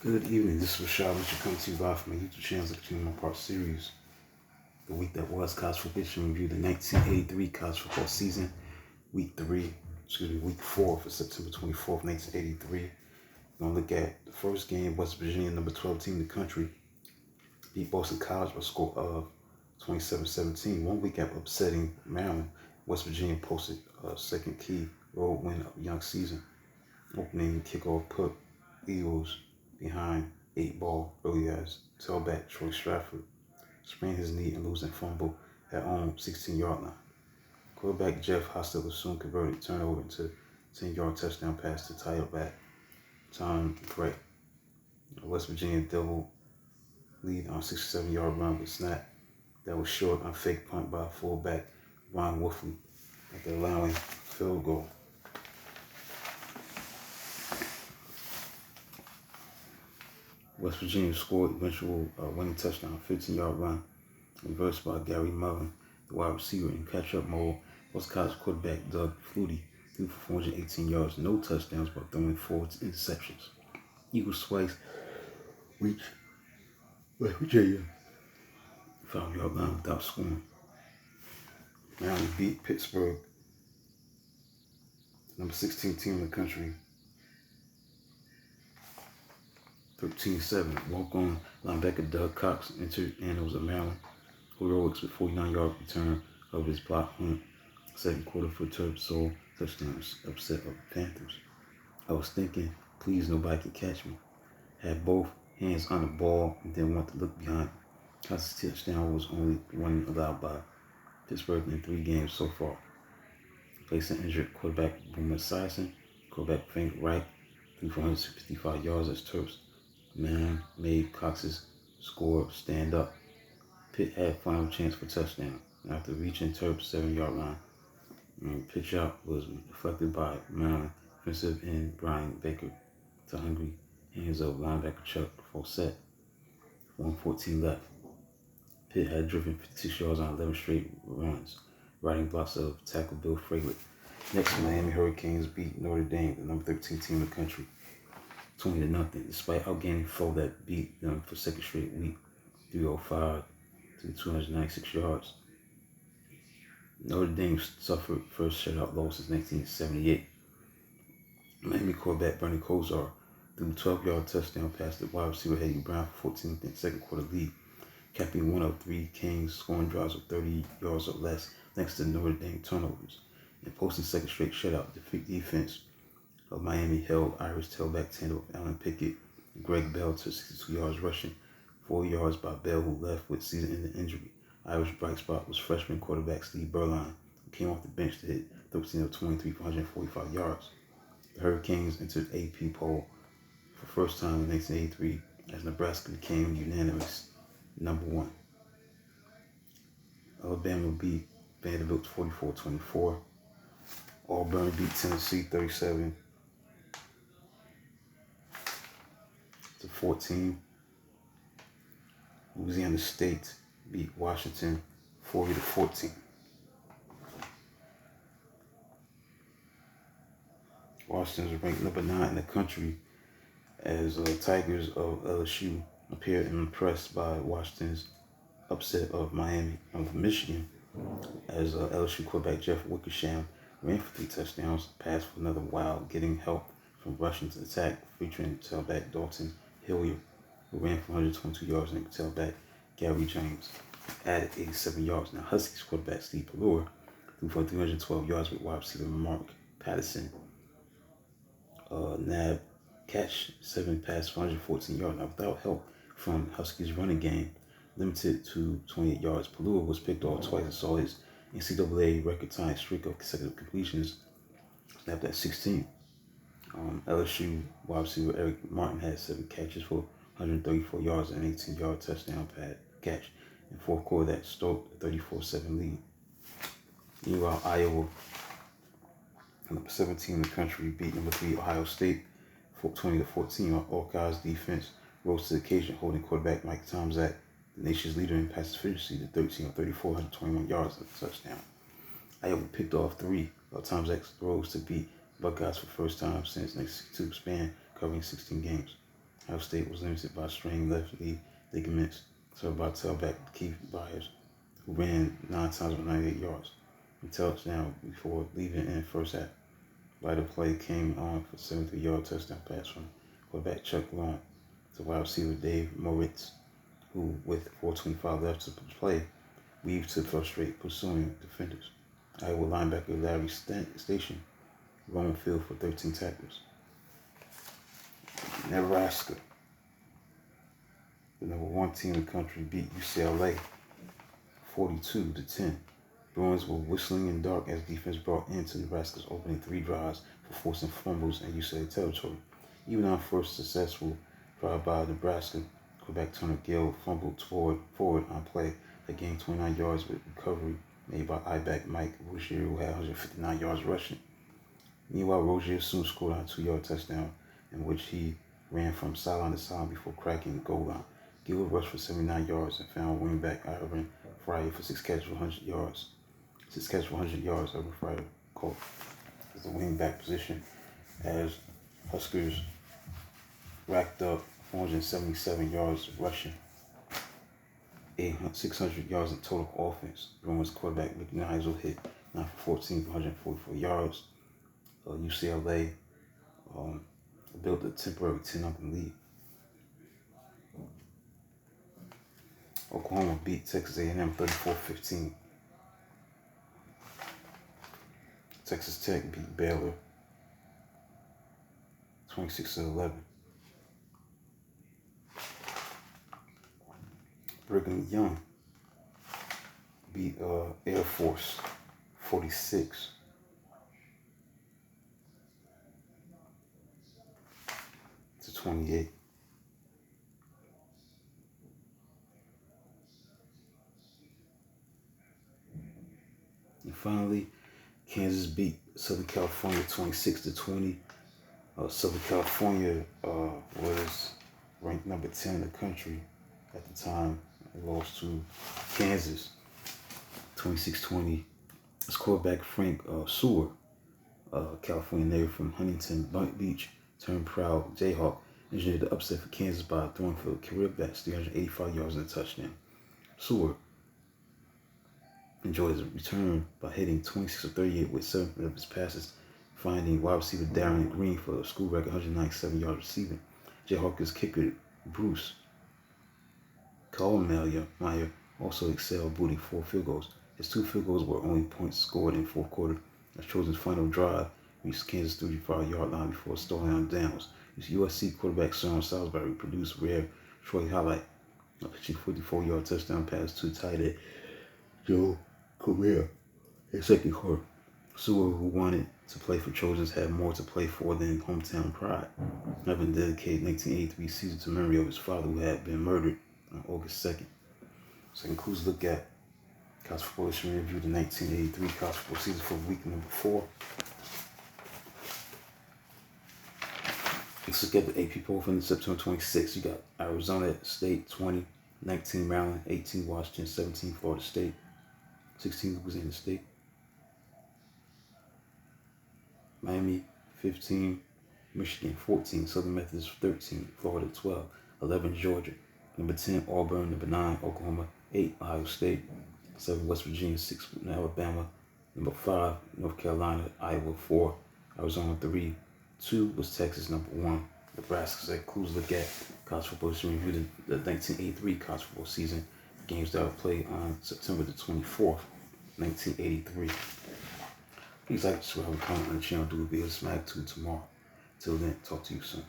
Good evening, this is Rashad, which come to you live from my YouTube channel, the Continuum Part Series. The week that was college football history review, the 1983 college football season, week 4 for September 24th, 1983. We're going to look at the first game. West Virginia, number 12 team in the country, beat Boston College by a score of 27-17. 1 week after upsetting Maryland, West Virginia posted a second key road win of young season. Opening kickoff put Eagles behind 8-ball early as tailback Troy Stratford sprained his knee and losing fumble at own 16-yard line. Quarterback Jeff Hostetler soon converted turnover into 10-yard touchdown pass to tailback Tom Gray. West Virginia double lead on a 67-yard run with snap that was short on fake punt by fullback Ron Wolfley after allowing field goal. West Virginia scored eventual winning touchdown, 15-yard run, reversed by Gary Mullen, the wide receiver. In catch-up mode, West College quarterback Doug Flutie threw for 418 yards, no touchdowns, but throwing 4 interceptions. Eagles twice reached West Virginia 5-yard line without scoring. Maryland beat Pittsburgh, number 16 team in the country, 13-7. Walk-on linebacker Doug Cox entered annals of Maryland heroics with 49-yard return of his block hunt. Second quarter for Terps sold touchdowns, upset of the Panthers. I was thinking, please nobody can catch me. Had both hands on the ball and didn't want to look behind. Cox's touchdown was only one allowed by Pittsburgh in 3 games so far. Placing injured quarterback Boomer Esiason, quarterback Frank Reich threw for 155 yards as Terps made Cox's score stand up. Pitt had final chance for touchdown after reaching Terps' 7-yard line. Pitch out was deflected by Maryland defensive end Brian Baker to hungry hands of linebacker Chuck Fossett. 1:14 left. Pitt had driven 56 yards on 11 straight runs, riding blocks of tackle Bill Fragrant. Next, Miami Hurricanes beat Notre Dame, the number 13 team in the country, 20-0, despite outgaining foe that beat them for second straight week, 305 to 296 yards. Notre Dame suffered first shutout loss since 1978. Miami quarterback Bernie Kosar threw a 12-yard touchdown pass to wide receiver Eddie Brown for 14th and second quarter lead, capping one of 3 Kings scoring drives of 30 yards or less thanks to Notre Dame turnovers. And posting second straight shutout, the defense of Miami held Irish tailback tandem of Alan Pickett and Greg Bell to 62 yards rushing, 4 yards by Bell, who left with season-ending injury. Irish bright spot was freshman quarterback Steve Berline, who came off the bench to hit 13 of 23 for 145 yards. The Hurricanes entered AP poll for the first time in 1983 as Nebraska became unanimous number 1. Alabama beat Vanderbilt 44-24. Auburn beat Tennessee 37-14. Louisiana State beat Washington 40-14. Washington was ranked number 9 in the country as Tigers of LSU appeared impressed by Washington's upset of Michigan, as LSU quarterback Jeff Wickersham ran for 3 touchdowns, passed for another while, getting help from rushing to attack, featuring tailback Dalton Hilliard, who ran for 122 yards, and tailback Gary James added 87 yards. Now Huskies quarterback Steve Pelluer threw for 312 yards with wide receiver Mark Patterson. Nab catch 7 passes for 114 yards. Now without help from Huskies running game, limited to 28 yards, Pelluer was picked off twice and saw his NCAA record-tying streak of consecutive completions snapped at 16. LSU wide receiver Eric Martin had 7 catches for 134 yards and an 18-yard touchdown catch in fourth quarter that stoked a 34-7 lead. Meanwhile, Iowa, number 17 in the country, beat number 3 Ohio State 20-14. Hawkeyes defense rose to the occasion, holding quarterback Mike Tomczak, the nation's leader in pass efficiency, to 13 of 34, 121 yards and a touchdown. Iowa picked off 3 of Tomczak's throws to beat Buckeyes for the first time since 1962 span, covering 16 games. Ohio State was limited by strained left knee ligaments, served by tailback Keith Byers, who ran 9 times for 98 yards and touchdown before leaving in first half. Later play came on for 73-yard touchdown pass from quarterback Chuck Long to wide receiver Dave Moritz, who, with 4:25 left to play, weaved to frustrate pursuing defenders. Iowa linebacker Larry Station roamed field for 13 tackles. Nebraska, the number 1 team in the country, beat UCLA 42-10. Bruins were whistling in dark as defense brought into Nebraska's opening 3 drives for forcing fumbles in UCLA territory. Even on first successful drive by Nebraska, quarterback Turner Gill fumbled forward on play that gained 29 yards with recovery made by I-back Mike Rozier, who had 159 yards rushing. Meanwhile, Rozier soon scored on a 2-yard touchdown in which he ran from sideline to sideline before cracking the goal line. Gill rushed for 79 yards and found wingback Ivan Fryer for 6 catches for 100 yards. 6 catches for 100 yards. Ivan Fryer caught as the wingback position as Huskers racked up 477 yards rushing, 600 yards in total offense. Bruins quarterback Nick Nizel hit 9 for 14 for 144 yards. UCLA built a temporary 10-0 lead. Oklahoma beat Texas A&M 34-15. Texas Tech beat Baylor 26-11. Brigham Young beat Air Force 46-28. And finally, Kansas beat Southern California 26-20. Southern California was ranked number 10 in the country at the time. They lost to Kansas 26-20. Its quarterback Frank Sewell, California native from Huntington Beach, turned proud Jayhawk, engineered the upset for Kansas by throwing for career best 385 yards and a touchdown. Sewell enjoyed his return by hitting 26 of 38 with 7 of his passes, finding wide receiver Darren Green for a school record 197 yards receiving. Jayhawkers kicker Bruce Kallmeyer also excelled, booting 4 field goals. His 2 field goals were only points scored in the fourth quarter. As Trojan's final drive reached Kansas' 35-yard line before stalling on downs. His USC quarterback Sean Salisbury produced rare Troy highlight, pitching 44-yard touchdown pass to tight end Joe Correa in second quarter. Sewell, who wanted to play for Trojans, had more to play for than hometown pride, having dedicated 1983 season to memory of his father, who had been murdered on August 2nd. So that concludes a look at College Football History Review, the 1983 college football season for week number 4. Let's look at the AP poll from September 26th. You got Arizona State 20, 19 Maryland, 18 Washington, 17 Florida State, 16 Louisiana State, Miami 15, Michigan 14, Southern Methodist 13, Florida 12, 11 Georgia, number 10 Auburn, number 9 Oklahoma, 8 Ohio State, 7 West Virginia, 6 Alabama, number 5 North Carolina, Iowa 4, Arizona 3, 2 was Texas, number 1 Nebraska. So that concludes a look at College Football History Review, the 1983 college football season, games that were played on September the 24th, 1983. Please like, subscribe, and comment on the channel. Do a video smack to tomorrow. Till then, talk to you soon.